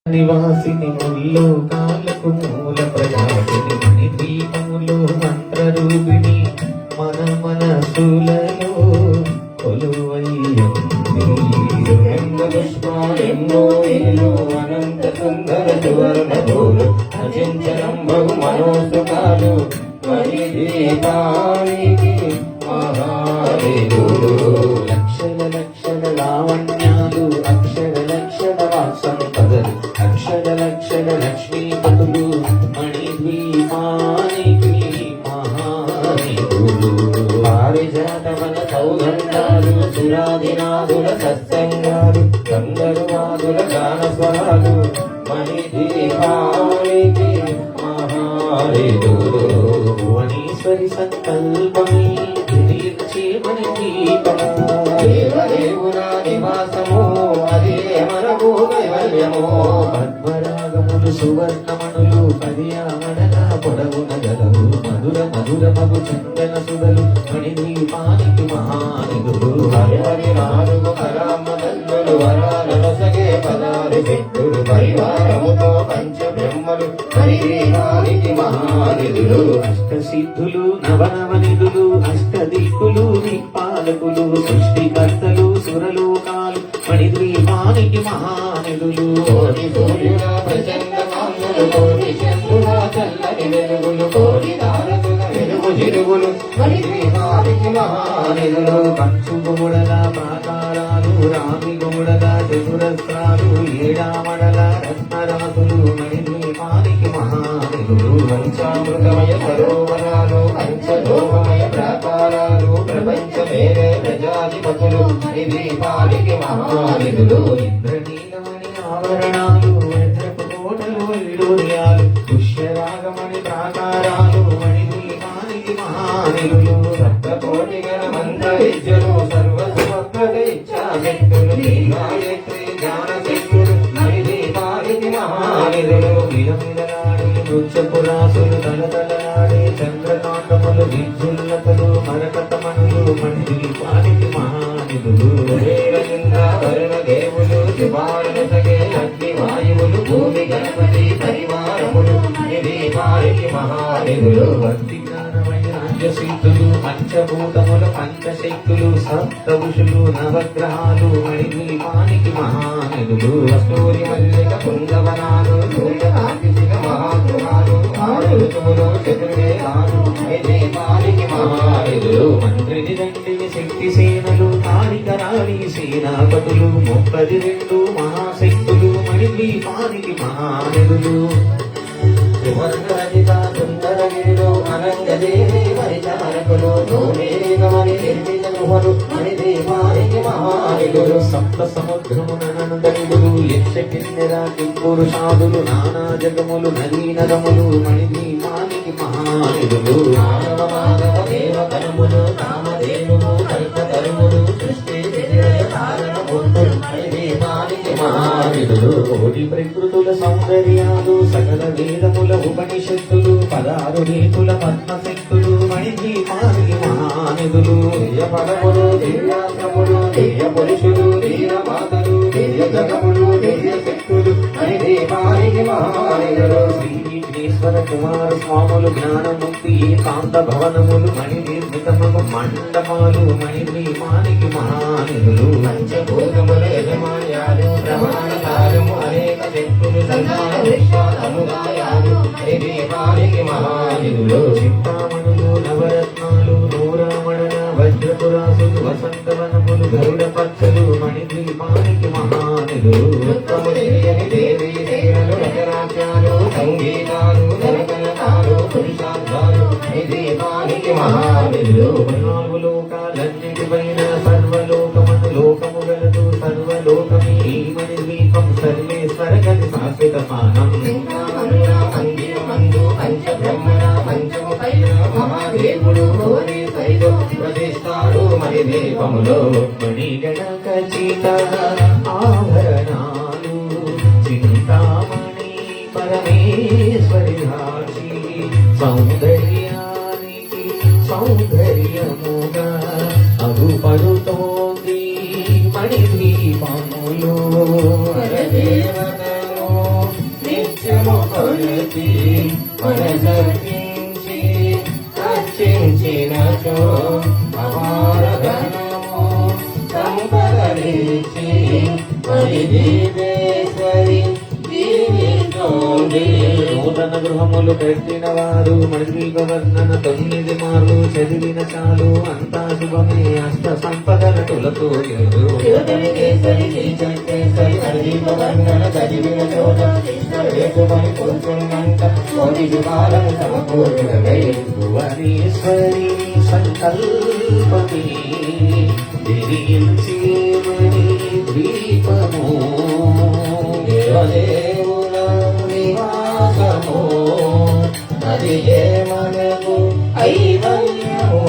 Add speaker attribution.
Speaker 1: నివాసిని ముల్లోకాలకు మూల ప్రజాతిని మణి దీపములు మంత్రరూపిణి మన మనసులలో
Speaker 2: పుష్పాలెన్నో ఏలు అనంత సుందర సువర్ణ పూలు అచించనం బహు మనోసుకాలు మణి దీపానికి మహాదేవుడు
Speaker 1: లక్షల లక్షల లావణ్యాలు అక్షర లక్షల వాసంపదలు అక్షర లక్షల లక్ష్మీపతులు మణి ద్వీపానికి మహాదేవుడు
Speaker 2: పారిజాతవన సౌగంధాలు సురాదినాదుల సత్సంగాలు గంధర్వాదుల గానస్వరాలు మణి దీపానికి మహాదేవుడు
Speaker 1: భువనేశ్వరి సంకల్పమే తీర్చేమని దీపము
Speaker 2: దేవదేవుల నివాసము అదే మనకు కైవల్యము
Speaker 1: పద్మరాగములు సువర్ణమణులు పర్యావరణ పొడవున గలవు మధుర మధుర మగు చందన సుడలు మణి దీపానికి మహానిధులు
Speaker 2: హరి హరి నాలుగు కరామదల్లులు వరాలను సగే పదాలు పెట్టుడు పరివారముతో పంచ బ్రహ్మలు హరి దీపానికి మహానిధులు
Speaker 1: అష్టసిద్ధులు నవనవనిధులు అష్టదిక్కులు దిక్పాలకులు సృష్టికర్తలు సురలోకాలు మణి ద్వీపానికి మహానిధులు
Speaker 2: కోటి సూర్యుల ప్రచండ కాంతులు కోటి చంద్రుల చల్లని వెలుగులు కోటి తారకుల వెలుగు జిరుగులు హరి దీపానికి మహానిధులు
Speaker 1: పంచుగోడల ప్రాకారాలు రామిగోడల చతురస్రాలు ఏడామడల రత్నరాసులు మణి ద్వీపానికి మహానిధులు
Speaker 2: పంచామృతమయ సరోవరాలు పంచలోకమయ ప్రాకారాలు ప్రపంచమేరే ప్రజాధిపతులు హరి దీపానికి మహానిధులు
Speaker 1: ఇంద్రనీలమణి ఆవరణాలు వజ్రపు కోటలు వైడూర్యాలు పుష్యరాగమణి ప్రాకారాలు మణి ద్వీపానికి మహానిధులు
Speaker 2: సప్తకోటి గణ మంత్ర విద్యలు సర్వసుభద్ర ఇచ్చాశక్తులు గాయత్రి జ్ఞాన శక్తులు హరి దీపానికి మహానిధులు
Speaker 1: మిలమిలలాడే నృత్యపురాసులు తలతలలాడే చంద్రకాంతములు విద్యుల్లతలు మరకతమణులు మణి ద్వీపానికి మహానిధులు
Speaker 2: వరుణ దేవులు శుభారణ సగే అగ్ని వాయువులు భూమి గణపతి పరివారములు హరి దీపానికి మహానిధులు
Speaker 1: భక్తి జ్ఞానమయ రాజ్యశీతులు పంచభూతముల పంచశక్తులు సప్తఋషులు నవగ్రహాలు మణి ద్వీపానికి మహానిధులు
Speaker 2: కస్తూరి మల్లిక కుందవనాలు సూర్యకాంతి మహాగృహాలు ఆరు ఋతువులు చతుర్వేదాలు హరి దీపానికి మహానిధులు
Speaker 1: మంత్రిని దండిని శక్తి సేనలు తారికరాళి సేనాపతులు 32 మహాశక్తులు మణి ద్వీపానికి మహానిధులు
Speaker 2: సువర్ణరజిత సుందరగిరిలో అనంగదేవి పరిచారకులు గమని నిర్మితనుహరు హరి దీపానికి మహానిధులు
Speaker 1: సప్త సముద్రమునందనులు యక్ష కిన్నెర కింపురుషాదులు నానా జగములు నదీ నదములు మణి ద్వీపానికి మహానిధులు
Speaker 2: మానవ మాధవ దేవతరములు కామధేనువు కల్పతరుములు సృష్టి విజయ కారణమూర్తులు హరి దీపానికి మహానిధులు
Speaker 1: కోటి ప్రకృతుల సౌందర్యాలు సకల వేదముల ఉపనిషత్తులు 16 రీతుల పద్మశక్తులు మణి ద్వీపానికి మహానిధులు
Speaker 2: దివ్య పదములు దివ్యాశ్రములు దివ్య పురుషులు దివ్య మాతలు దివ్య జగములు దివ్య శక్తులు హరి దీపానికి మహానిధులు
Speaker 1: శ్రీ విఘ్నేశ్వర కుమార స్వాములు జ్ఞానముక్తి ఏకాంత భవనములు మణి నిర్మితము మండపాలు మణి ద్వీపానికి మహానిధులు
Speaker 2: పంచభూతముల యజమాన్యాలు ప్రమాణకాలము అనేక శక్తులు సన్మాన సముదాయాలు హరి దీపానికి మహానిధులు
Speaker 1: చింతామణులు నవరత్నాలు నూరామణన వజ్రపురాసులు వసంతవనములు గరుడ పచ్చలు మణి ద్వీపానికి మహానిధులు
Speaker 2: ఉత్తము తెలియని దేవీ సేనలు రచరాజ్యాలు సంగీతాలు ధనకనకాలు పురుషార్థాలు హరి దీపానికి మహానిధులు
Speaker 1: 14 లోకాలన్నిటిపైన సర్వలోకమను లోకము గలదు సర్వలోకమే ఈ మణి ద్వీపం సర్వేశ్వర గది శాశ్వత పానం
Speaker 2: మందు పంచబ్రహ్మణ పంచముఖైన మహాదేవుడు హోరీ సైదు ప్రతిష్టాడు మరి దీపములో
Speaker 1: మణిగణ ఖచ్చిత ఆభరణాలు చింతామణి పరమేశ్వరి రాశి సౌందర్యానికి సౌందర్యముగా అగుపడుతోంది మణి ద్వీపములో
Speaker 2: దేవతలో తలచి మనసర్పించి అర్చించినచో అపార ధనము సంపదలిచ్చి మరి దేవేశ్వరి దీవిస్తోంది.
Speaker 1: నూతన గృహములు పెట్టిన వారు మణిద్వీప వర్ణన 9 మార్లు చదివిన చాలు అంతా శుభమే అష్ట సంపదల తులతో
Speaker 2: శివతని కేసరి శ్రీచక్రేశ్వరి హరిదీప వర్ణన చదివిన చోట ఈశ్వరేశమని కూర్చున్నంత కోటి శుభాలను సమకూర్చునవై
Speaker 1: భువనేశ్వరి సంకల్పమే దిరించేమణి ద్వీపము
Speaker 2: దేవదేవుల నివాసము అది ఏ మనకు ఐవల్యము.